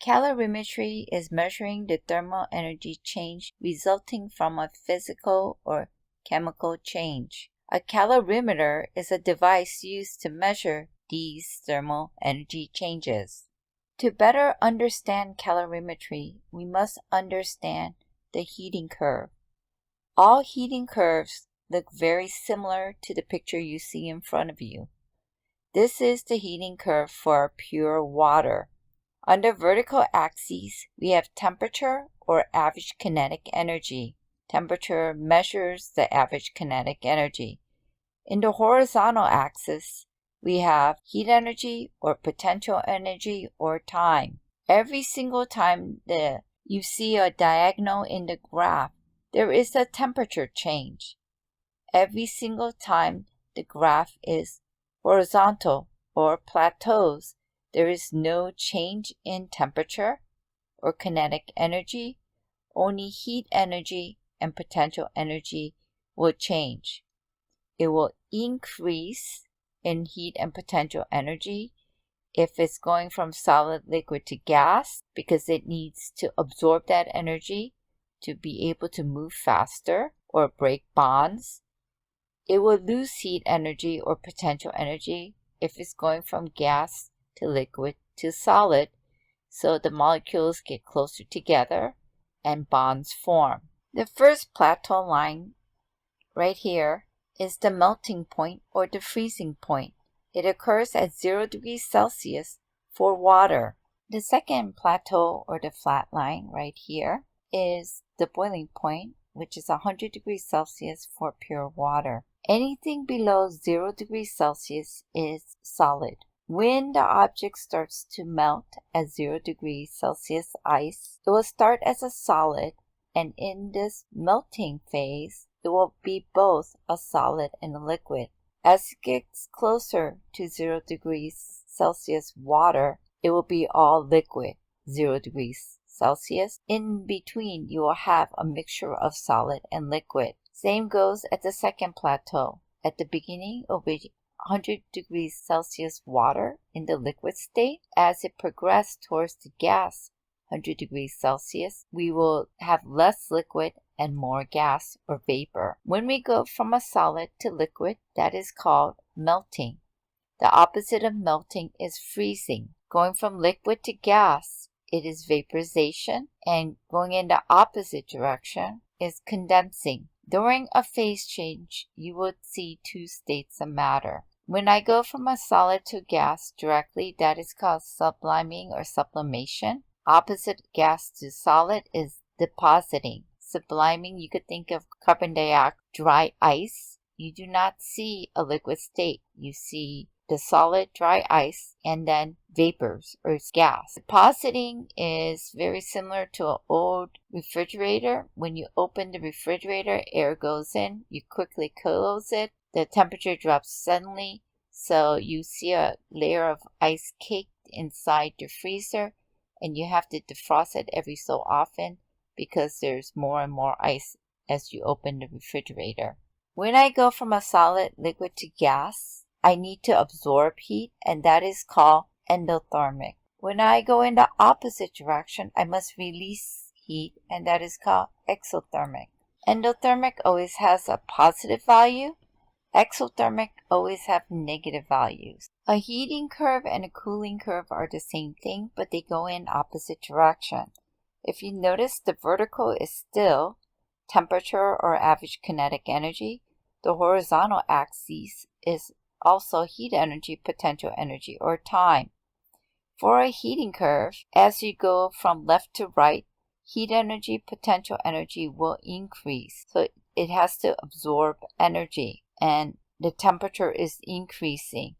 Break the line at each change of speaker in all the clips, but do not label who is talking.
Calorimetry is measuring the thermal energy change resulting from a physical or chemical change. A calorimeter is a device used to measure these thermal energy changes. To better understand calorimetry, we must understand the heating curve. All heating curves look very similar to the picture you see in front of you. This is the heating curve for pure water. On the vertical axis, we have temperature or average kinetic energy. Temperature measures the average kinetic energy. In the horizontal axis, we have heat energy or potential energy or time. Every single time you see a diagonal in the graph, there is a temperature change. Every single time the graph is horizontal or plateaus, there is no change in temperature or kinetic energy. Only heat energy and potential energy will change. It will increase in heat and potential energy if it's going from solid, liquid to gas because it needs to absorb that energy to be able to move faster or break bonds. It will lose heat energy or potential energy if it's going from gas to liquid to solid, so the molecules get closer together and bonds form. The first plateau line right here is the melting point or the freezing point. It occurs at 0 degrees Celsius for water. The second plateau or the flat line right here is the boiling point, which is 100 degrees Celsius for pure water. Anything below 0 degrees Celsius is solid. When the object starts to melt at 0 degrees Celsius ice, it will start as a solid, and in this melting phase, it will be both a solid and a liquid. As it gets closer to 0 degrees Celsius water, it will be all liquid, 0 degrees Celsius. In between, you will have a mixture of solid and liquid. Same goes at the second plateau. At the beginning, it will be 100 degrees Celsius water in the liquid state. As it progresses towards the gas, 100 degrees Celsius, we will have less liquid and more gas or vapor. When we go from a solid to liquid, that is called melting. The opposite of melting is freezing. Going from liquid to gas, it is vaporization, and going in the opposite direction is condensing. During a phase change, you would see two states of matter. When I go from a solid to gas directly, that is called subliming or sublimation. Opposite gas to solid is depositing. Subliming, you could think of carbon dioxide, dry ice. You do not see a liquid state. You see the solid dry ice and then vapors or gas. Depositing is very similar to an old refrigerator. When you open the refrigerator, air goes in, you quickly close it, the temperature drops suddenly, so you see a layer of ice caked inside the freezer, and you have to defrost it every so often because there's more and more ice as you open the refrigerator. When I go from a solid liquid to gas, I need to absorb heat, and that is called endothermic. When I go in the opposite direction, I must release heat, and that is called exothermic. Endothermic always has a positive value. Exothermic always have negative values. A heating curve and a cooling curve are the same thing, but they go in opposite direction. If you notice, the vertical is still temperature or average kinetic energy. The horizontal axis is also heat energy, potential energy, or time. For a heating curve, as you go from left to right, heat energy, potential energy will increase. So it has to absorb energy, and the temperature is increasing.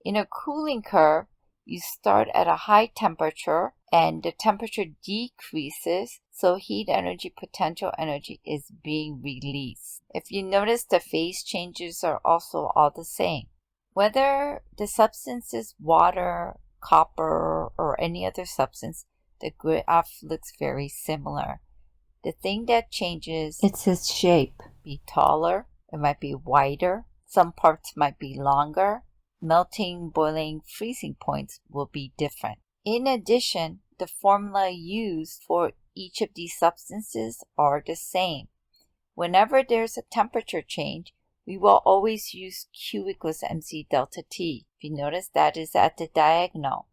In a cooling curve, you start at a high temperature and the temperature decreases, so heat energy, potential energy is being released. If you notice, the phase changes are also all the same. Whether the substance is water, copper, or any other substance, the graph looks very similar. The thing that changes is its shape. Be taller, it might be wider, some parts might be longer. Melting, boiling, freezing points will be different. In addition, the formula used for each of these substances are the same. Whenever there's a temperature change, we will always use Q equals mc delta T. If you notice, that is at the diagonal.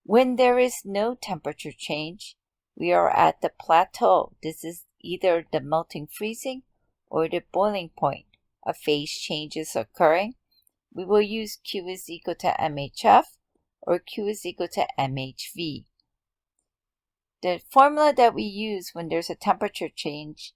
When there is no temperature change, we are at the plateau. This is either the melting freezing or the boiling point. A phase change is occurring. We will use Q is equal to MHF or Q is equal to MHV. The formula that we use when there's a temperature change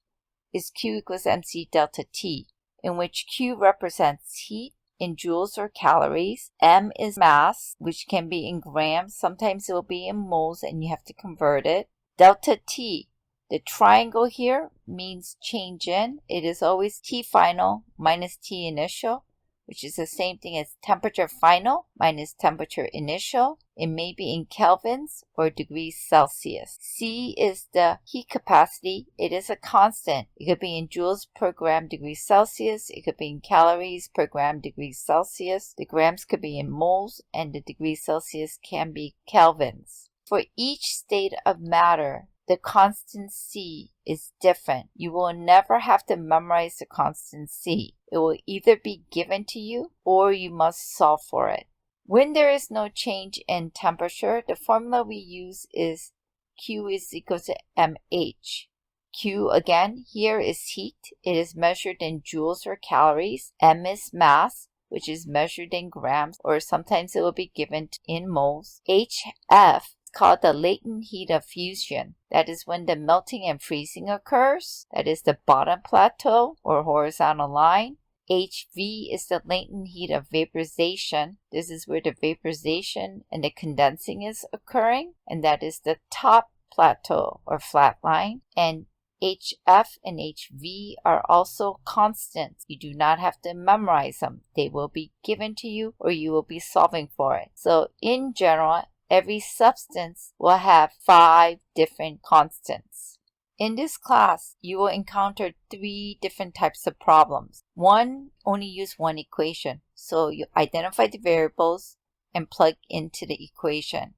is Q equals mc delta T, in which Q represents heat in joules or calories, M is mass, which can be in grams, sometimes it will be in moles and you have to convert it. Delta T, the triangle here means change in. It is always T final minus T initial, which is the same thing as temperature final minus temperature initial. It may be in kelvins or degrees Celsius. C is the heat capacity. It is a constant. It could be in joules per gram degrees Celsius. It could be in calories per gram degrees Celsius. The grams could be in moles, and the degrees Celsius can be kelvins. For each state of matter, the constant C is different. You will never have to memorize the constant C. It will either be given to you or you must solve for it. When there is no change in temperature, the formula we use is Q is equal to mH. Q, again, here is heat. It is measured in joules or calories. M is mass, which is measured in grams, or sometimes it will be given in moles. HF called the latent heat of fusion. That is when the melting and freezing occurs. That is the bottom plateau or horizontal line. HV is the latent heat of vaporization. This is where the vaporization and the condensing is occurring, and that is the top plateau or flat line. And HF and HV are also constants. You do not have to memorize them. They will be given to you or you will be solving for it. So in general, every substance will have 5 different constants. In this class, you will encounter 3 different types of problems. One only use one equation, so you identify the variables and plug into the equation.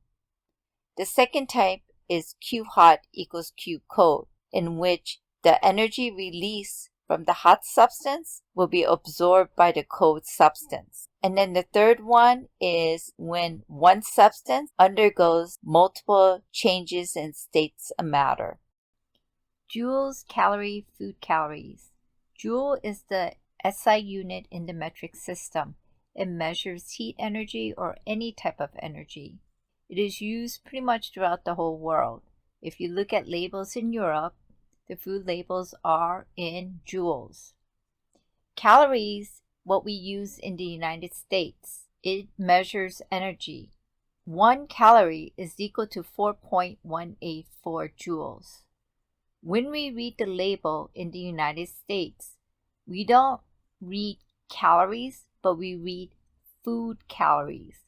The second type is Q hot equals Q cold, in which the energy released from the hot substance will be absorbed by the cold substance. And then the third one is when one substance undergoes multiple changes in states of matter. Joules, calorie, food calories. Joule is the SI unit in the metric system. It measures heat energy or any type of energy. It is used pretty much throughout the whole world. If you look at labels in Europe, the food labels are in joules. Calories, what we use in the United States, it measures energy. 1 calorie is equal to 4.184 joules. When we read the label in the United States, we don't read calories, but we read food calories.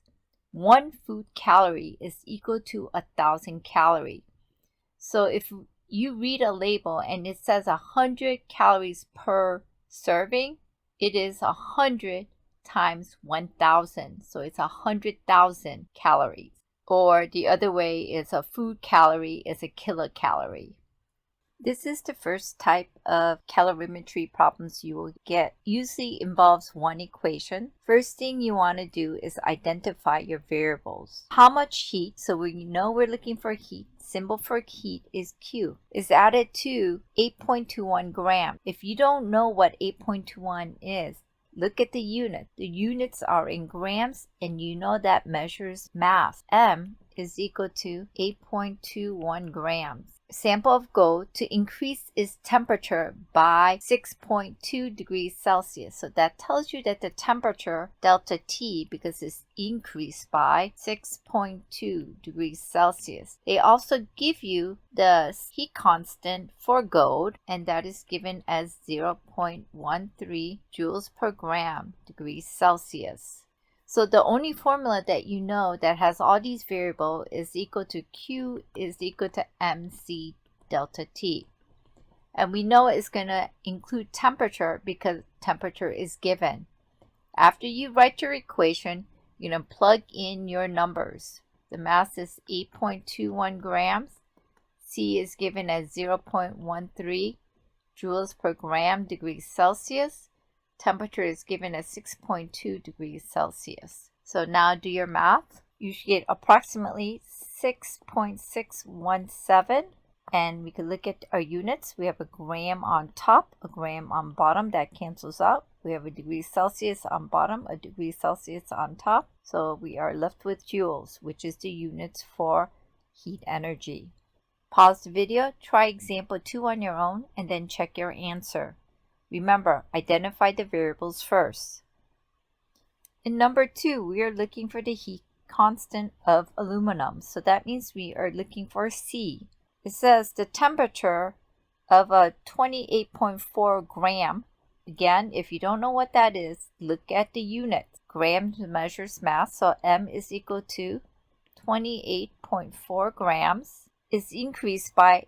1 food calorie is equal to 1,000 calories. So if you read a label and it says 100 calories per serving, it is 100 times 1,000. So it's 100,000 calories. Or the other way is a food calorie is a kilocalorie. This is the first type of calorimetry problems you will get. Usually involves one equation. First thing you want to do is identify your variables. How much heat, so we know we're looking for heat, symbol for heat is Q, is added to 8.21 grams. If you don't know what 8.21 is, look at the unit. The units are in grams and you know that measures mass. M is equal to 8.21 grams. Sample of gold to increase its temperature by 6.2 degrees Celsius. So that tells you that the temperature, delta T, because it's increased by 6.2 degrees Celsius. They also give you the heat constant for gold, and that is given as 0.13 joules per gram degrees Celsius. So the only formula that you know that has all these variables is equal to Q is equal to mc delta T. And we know it's going to include temperature because temperature is given. After you write your equation, you're going to plug in your numbers. The mass is 8.21 grams. C is given as 0.13 joules per gram degrees Celsius. Temperature is given as 6.2 degrees Celsius. So now do your math. You should get approximately 6.617. And we can look at our units. We have a gram on top, a gram on bottom. That cancels out. We have a degree Celsius on bottom, a degree Celsius on top. So we are left with joules, which is the units for heat energy. Pause the video, try example 2 on your own, and then check your answer. Remember, identify the variables first. In number 2, we are looking for the heat constant of aluminum. So that means we are looking for C. It says the temperature of a 28.4 gram. Again, if you don't know what that is, look at the unit. Grams measures mass, so M is equal to 28.4 grams. Is increased by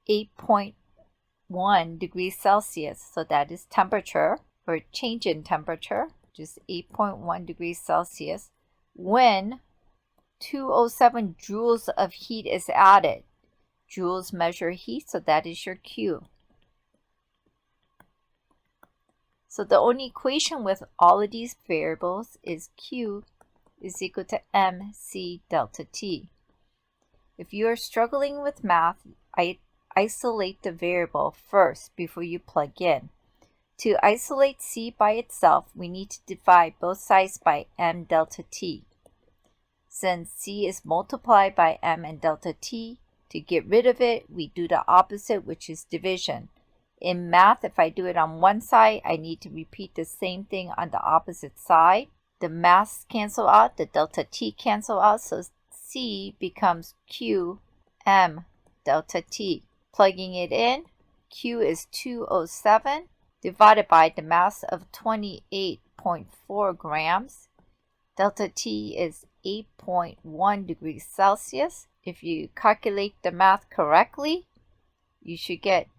8.1 degrees Celsius. So that is temperature, or change in temperature, which is 8.1 degrees Celsius, when 207 joules of heat is added. Joules measure heat, so that is your Q. So the only equation with all of these variables is Q is equal to mc delta T. If you are struggling with math, isolate the variable first before you plug in. To isolate C by itself, we need to divide both sides by m delta T. Since C is multiplied by m and delta T, to get rid of it, we do the opposite, which is division. In math, if I do it on one side, I need to repeat the same thing on the opposite side. The mass cancel out, the delta T cancel out, so C becomes Q m delta T. Plugging it in, Q is 207 divided by the mass of 28.4 grams. Delta T is 8.1 degrees Celsius. If you calculate the math correctly, you should get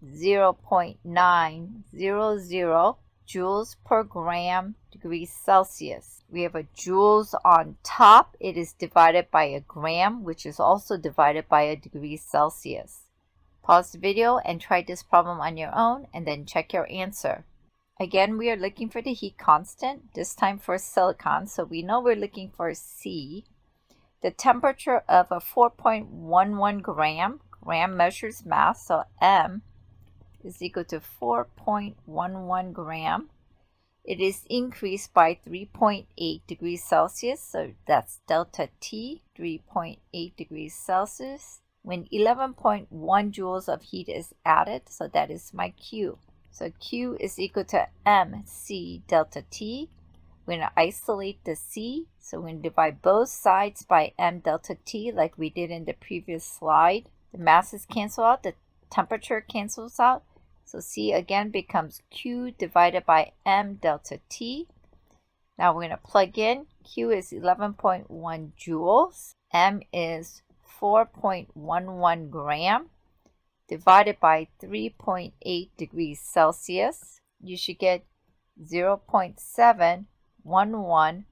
0.900 joules per gram degrees Celsius. We have a joules on top. It is divided by a gram, which is also divided by a degree Celsius. Pause the video and try this problem on your own, and then check your answer. Again, we are looking for the heat constant, this time for silicon, so we know we're looking for C. The temperature of a 4.11 gram measures mass, so M is equal to 4.11 gram. It is increased by 3.8 degrees Celsius, so that's delta T, 3.8 degrees Celsius, when 11.1 joules of heat is added, so that is my Q. So Q is equal to mc delta T. We're going to isolate the C, so we're going to divide both sides by m delta T like we did in the previous slide. The masses cancel out, the temperature cancels out, so C again becomes Q divided by m delta T. Now we're going to plug in. Q is 11.1 joules. M is 4.11 gram divided by 3.8 degrees Celsius. You should get 0.711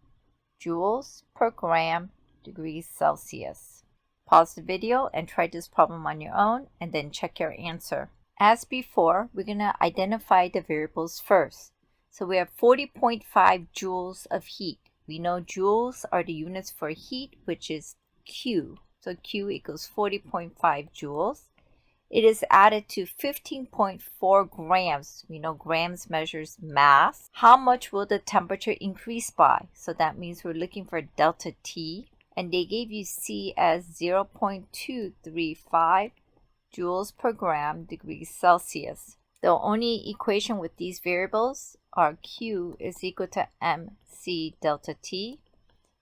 joules per gram degrees Celsius. Pause the video and try this problem on your own, and then check your answer. As before, we're going to identify the variables first. So we have 40.5 joules of heat. We know joules are the units for heat, which is Q. So Q equals 40.5 joules. It is added to 15.4 grams. We know grams measures mass. How much will the temperature increase by? So that means we're looking for delta T. And they gave you C as 0.235 joules per gram degrees Celsius. The only equation with these variables are Q is equal to mc delta T.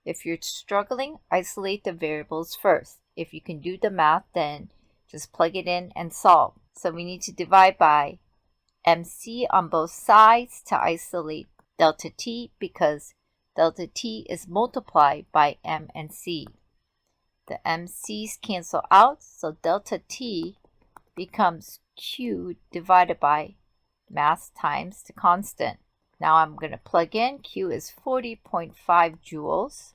If you're struggling, isolate the variables first. If you can do the math, then just plug it in and solve. So we need to divide by mc on both sides to isolate delta T, because delta T is multiplied by m and c. The mc's cancel out, so delta T becomes Q divided by mass times the constant. Now I'm going to plug in. Q is 40.5 joules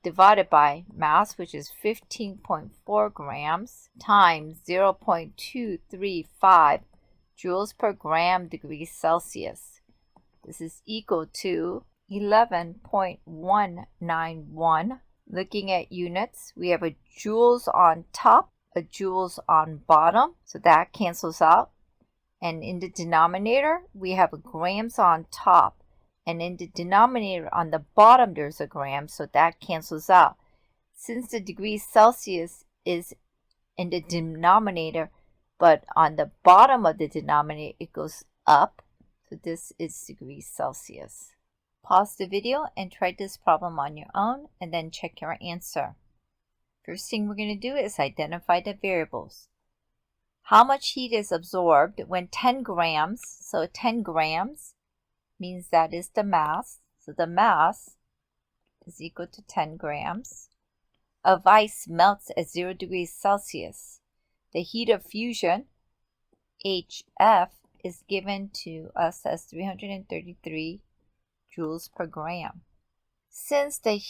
divided by mass, which is 15.4 grams, times 0.235 joules per gram degrees Celsius. This is equal to 11.191. Looking at units, we have a joules on top, a joules on bottom, so that cancels out. And in the denominator, we have a grams on top. And in the denominator on the bottom, there's a gram, so that cancels out. Since the degrees Celsius is in the denominator, but on the bottom of the denominator, it goes up. So this is degrees Celsius. Pause the video and try this problem on your own and then check your answer. First thing we're going to do is identify the variables. How much heat is absorbed when 10 grams, so 10 grams means that is the mass. So the mass is equal to 10 grams of ice melts at 0 degrees Celsius. The heat of fusion, HF, is given to us as 333 joules per gram. Since the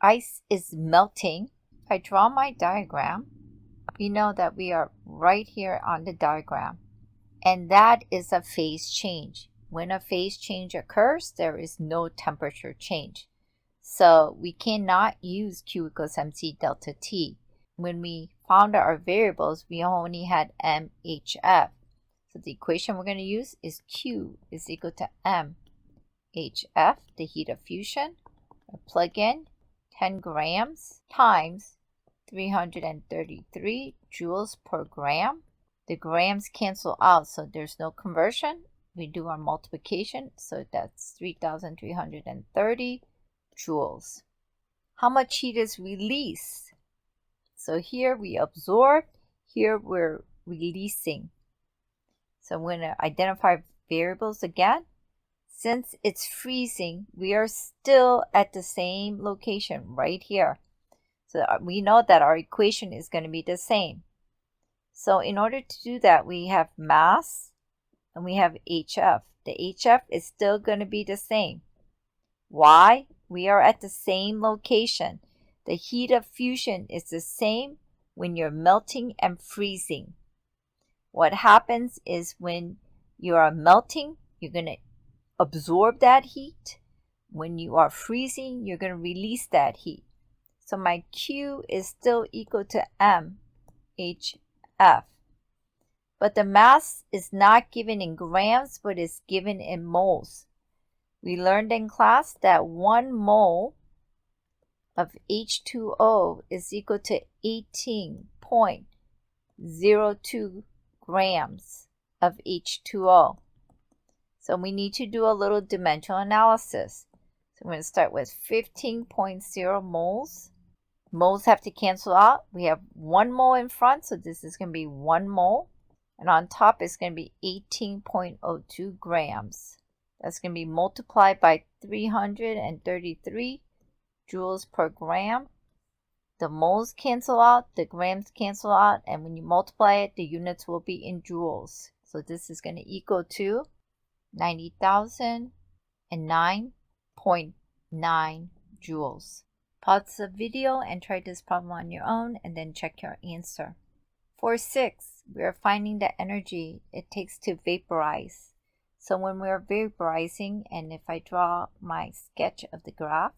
ice is melting, if I draw my diagram, we know that we are right here on the diagram. And that is a phase change. When a phase change occurs, there is no temperature change. So we cannot use Q equals mc delta T. When we found out our variables, we only had MHF. So the equation we're going to use is Q is equal to MHF, the heat of fusion. I plug in 10 grams times 333 joules per gram. The grams cancel out, so there's no conversion. We do our multiplication, so that's 3,330 joules. How much heat is released? So here we absorb, here we're releasing. So I'm going to identify variables again. Since it's freezing, we are still at the same location right here. So we know that our equation is going to be the same. So in order to do that, we have mass and we have HF. The HF is still going to be the same. Why? We are at the same location. The heat of fusion is the same when you're melting and freezing. What happens is when you are melting, you're going to absorb that heat. When you are freezing, you're going to release that heat. So my Q is still equal to MHF. But the mass is not given in grams, but is given in moles. We learned in class that 1 mole of H2O is equal to 18.02 grams of H2O. So we need to do a little dimensional analysis. So we're going to start with 15.0 moles. Moles have to cancel out. We have 1 mole in front, so this is going to be 1 mole. And on top is going to be 18.02 grams. That's going to be multiplied by 333 joules per gram. The moles cancel out, the grams cancel out, and when you multiply it, the units will be in joules. So this is going to equal to 90,009.9 joules. Pause the video and try this problem on your own and then check your answer. For 6, we are finding the energy it takes to vaporize. So when we are vaporizing, and if I draw my sketch of the graph,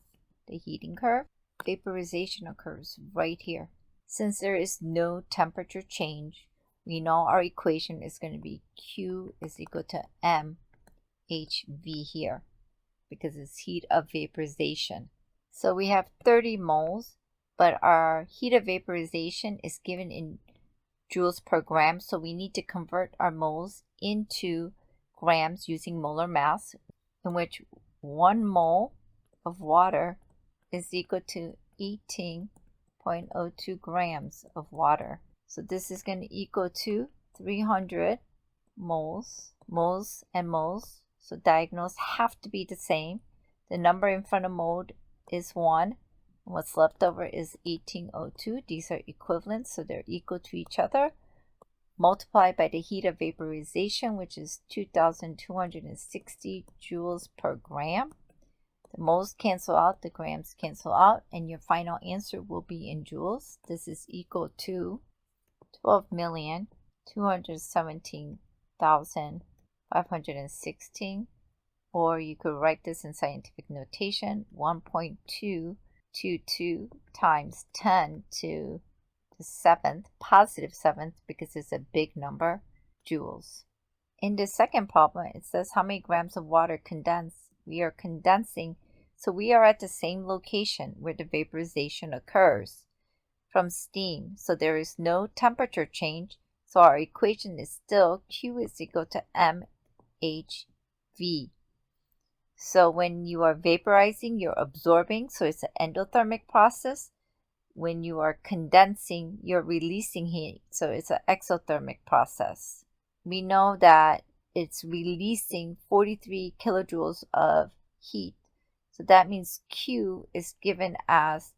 the heating curve, vaporization occurs right here. Since there is no temperature change, we know our equation is going to be Q is equal to MHV here because it's heat of vaporization. So we have 30 moles, but our heat of vaporization is given in joules per gram, so we need to convert our moles into grams using molar mass, in which 1 mole of water is equal to 18.02 grams of water. So this is going to equal to 300 moles, and moles. So diagonals have to be the same. The number in front of mole is 1. And what's left over is 1802. These are equivalent, so they're equal to each other. Multiplied by the heat of vaporization, which is 2,260 joules per gram. The moles cancel out, the grams cancel out, and your final answer will be in joules. This is equal to 12,217,516, or you could write this in scientific notation, 1.222 times 10 to the 7th, positive 7th, because it's a big number, joules. In the second problem, it says how many grams of water condense. We are condensing, so we are at the same location where the vaporization occurs from steam. So there is no temperature change. So our equation is still Q is equal to mHV. So when you are vaporizing, you're absorbing, so it's an endothermic process. When you are condensing, you're releasing heat, so it's an exothermic process. We know that it's releasing 43 kilojoules of heat. So that means Q is given as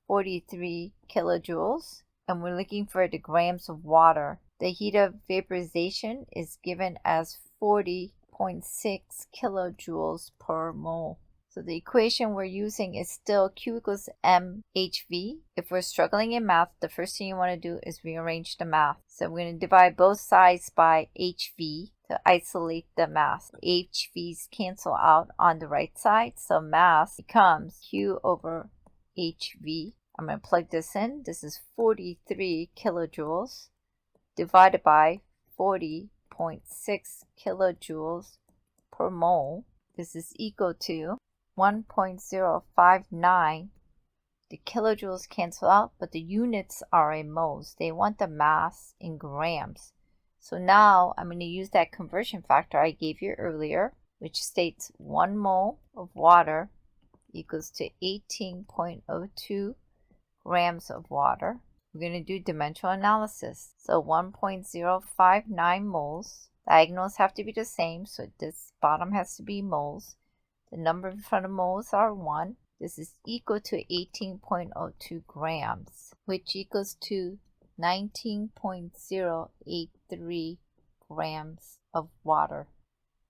43 kilojoules. And we're looking for the grams of water. The heat of vaporization is given as 40.6 kilojoules per mole. So the equation we're using is still Q equals mHV. If we're struggling in math, the first thing you want to do is rearrange the math. So we're going to divide both sides by HV to isolate the mass. HV's cancel out on the right side, so mass becomes Q over HV. I'm going to plug this in. This is 43 kilojoules divided by 40.6 kilojoules per mole. This is equal to 1.059. The kilojoules cancel out, but the units are in moles. They want the mass in grams. So now I'm going to use that conversion factor I gave you earlier, which states 1 mole of water equals to 18.02 grams of water. We're going to do dimensional analysis. So 1.059 moles. Diagonals have to be the same, so this bottom has to be moles. The number in front of moles are 1. This is equal to 18.02 grams, which equals to 19.083 grams of water.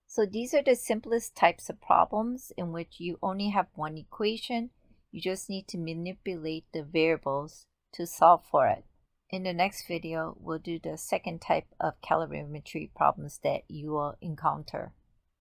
So these are the simplest types of problems in which you only have one equation. You just need to manipulate the variables to solve for it. In the next video, we'll do the second type of calorimetry problems that you will encounter.